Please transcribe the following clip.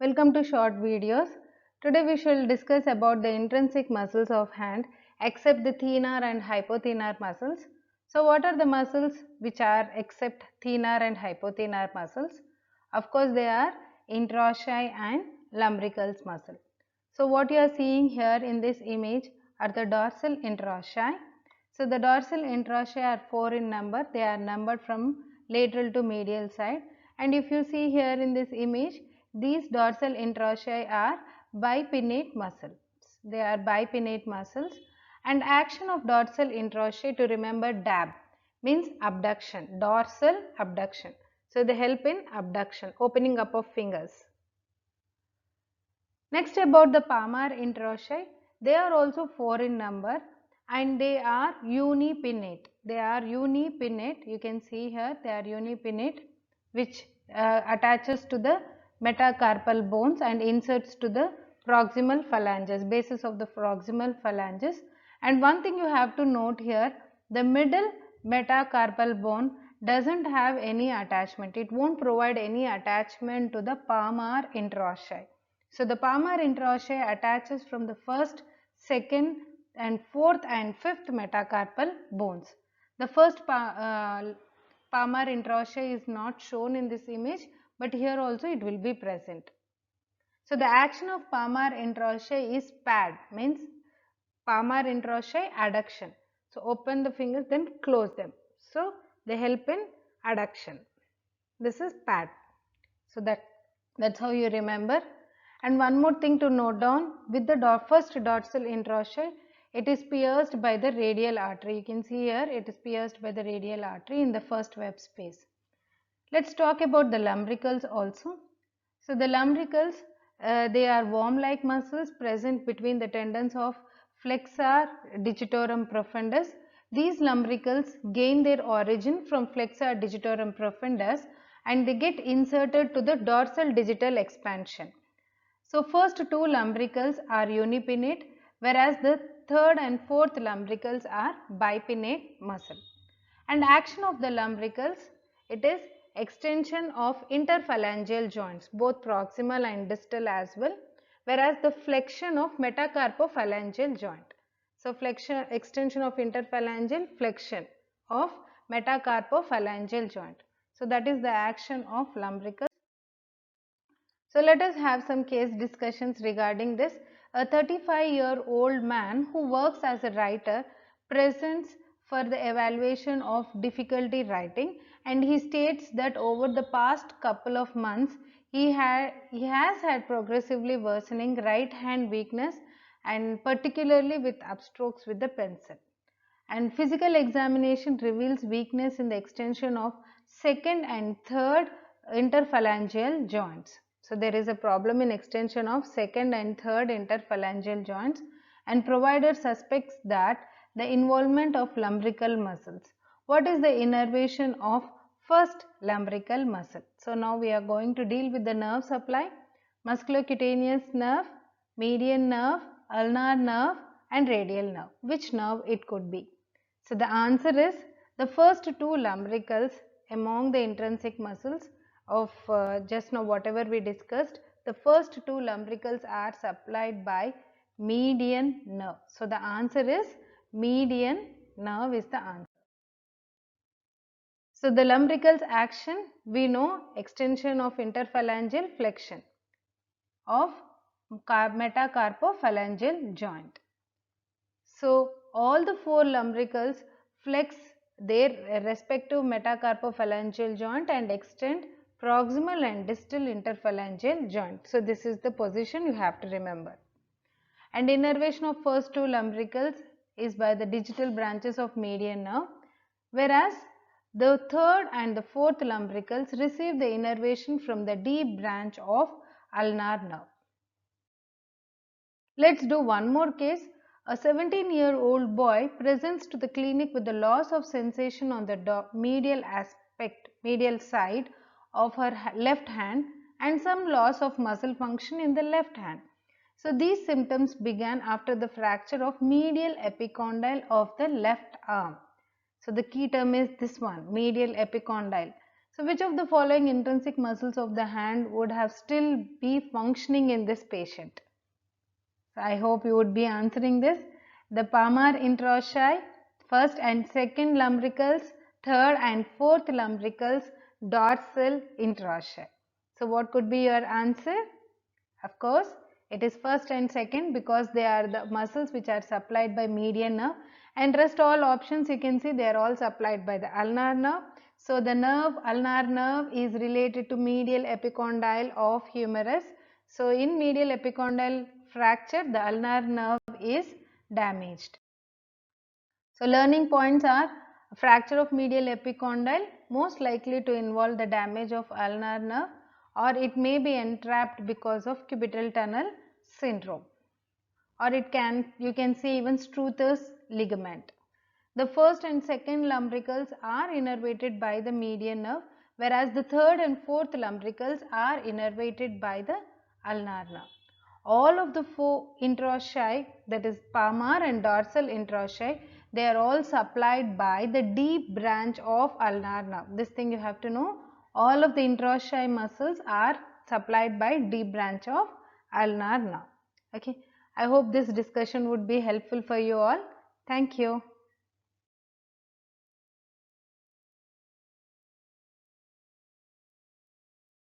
Welcome to short videos. Today we shall discuss about the intrinsic muscles of hand except the thenar and hypothenar muscles. So what are the muscles which are except thenar and hypothenar muscles? Of course they are interossei and lumbricals muscle. So what you are seeing here in this image are the dorsal interossei. So the dorsal interossei are 4 in number. They are numbered from lateral to medial side. And if you see here in this image, these dorsal interossei are bipinnate muscles. They are bipinnate muscles, and action of dorsal interossei, to remember, DAB means abduction, dorsal abduction. So they help in abduction, opening up of fingers. Next, about the palmar interossei, they are also 4 in number and they are unipinnate. They are unipinnate. You can see here they are unipinnate, which attaches to the metacarpal bones and inserts to the proximal phalanges, basis of the proximal phalanges. And one thing you have to note here, the middle metacarpal bone doesn't have any attachment. It won't provide any attachment to the palmar interossei. So the palmar interossei attaches from the first, second and fourth and fifth metacarpal bones. The first palmar interossei is not shown in this image, but here also it will be present. So the action of palmar interossei is pad, means palmar interossei adduction. So open the fingers, then close them. So they help in adduction. This is pad. So that's how you remember. And one more thing to note down, with the first dorsal interossei, it is pierced by the radial artery. You can see here it is pierced by the radial artery in the first web space. Let's talk about the lumbricals also. So the lumbricals, they are worm-like muscles present between the tendons of flexor digitorum profundus. These lumbricals gain their origin from flexor digitorum profundus and they get inserted to the dorsal digital expansion. So first two lumbricals are unipinnate, whereas the third and fourth lumbricals are bipinnate muscle. And action of the lumbricals, it is extension of interphalangeal joints, both proximal and distal as well, whereas the flexion of metacarpophalangeal joint. So flexion, extension of interphalangeal, flexion of metacarpophalangeal joint. So that is the action of lumbricals. So let us have some case discussions regarding this. A 35-year-old man who works as a writer presents for the evaluation of difficulty writing, and he states that over the past couple of months he has had progressively worsening right hand weakness, and particularly with upstrokes with the pencil. And physical examination reveals weakness in the extension of second and third interphalangeal joints. So there is a problem in extension of second and third interphalangeal joints, and provider suspects that the involvement of lumbrical muscles. What is the innervation of first lumbrical muscle? So now we are going to deal with the nerve supply, musculocutaneous nerve, median nerve, ulnar nerve and radial nerve. Which nerve it could be? So the answer is the first two lumbricals among the intrinsic muscles of just now whatever we discussed. The first two lumbricals are supplied by median nerve. So the answer is median nerve is the answer. So the lumbricals action, we know extension of interphalangeal, flexion of metacarpophalangeal joint. So all the four lumbricals flex their respective metacarpophalangeal joint and extend proximal and distal interphalangeal joint. So this is the position you have to remember. And innervation of first two lumbricals is by the digital branches of median nerve, whereas the third and the fourth lumbricals receive the innervation from the deep branch of ulnar nerve. Let's do one more case. A 17-year-old boy presents to the clinic with the loss of sensation on the medial side of her left hand and some loss of muscle function in the left hand. So these symptoms began after the fracture of medial epicondyle of the left arm. So the key term is this one, medial epicondyle. So which of the following intrinsic muscles of the hand would have still be functioning in this patient? So I hope you would be answering this. The palmar interossei, first and second lumbricals, third and fourth lumbricals, dorsal interossei. So what could be your answer? Of course, it is first and second because they are the muscles which are supplied by median nerve, and rest all options you can see they are all supplied by the ulnar nerve. So the nerve, ulnar nerve, is related to medial epicondyle of humerus. So in medial epicondyle fracture, the ulnar nerve is damaged. So learning points are: fracture of medial epicondyle most likely to involve the damage of ulnar nerve, or it may be entrapped because of cubital tunnel syndrome, or you can see even Struthers ligament. The first and second lumbricals are innervated by the median nerve, whereas the third and fourth lumbricals are innervated by the ulnar nerve. All of the four interossei, that is palmar and dorsal interossei, they are all supplied by the deep branch of ulnar nerve. This thing you have to know. All of the interossei muscles are supplied by deep branch of ulnar nerve. Okay. I hope this discussion would be helpful for you all. Thank you.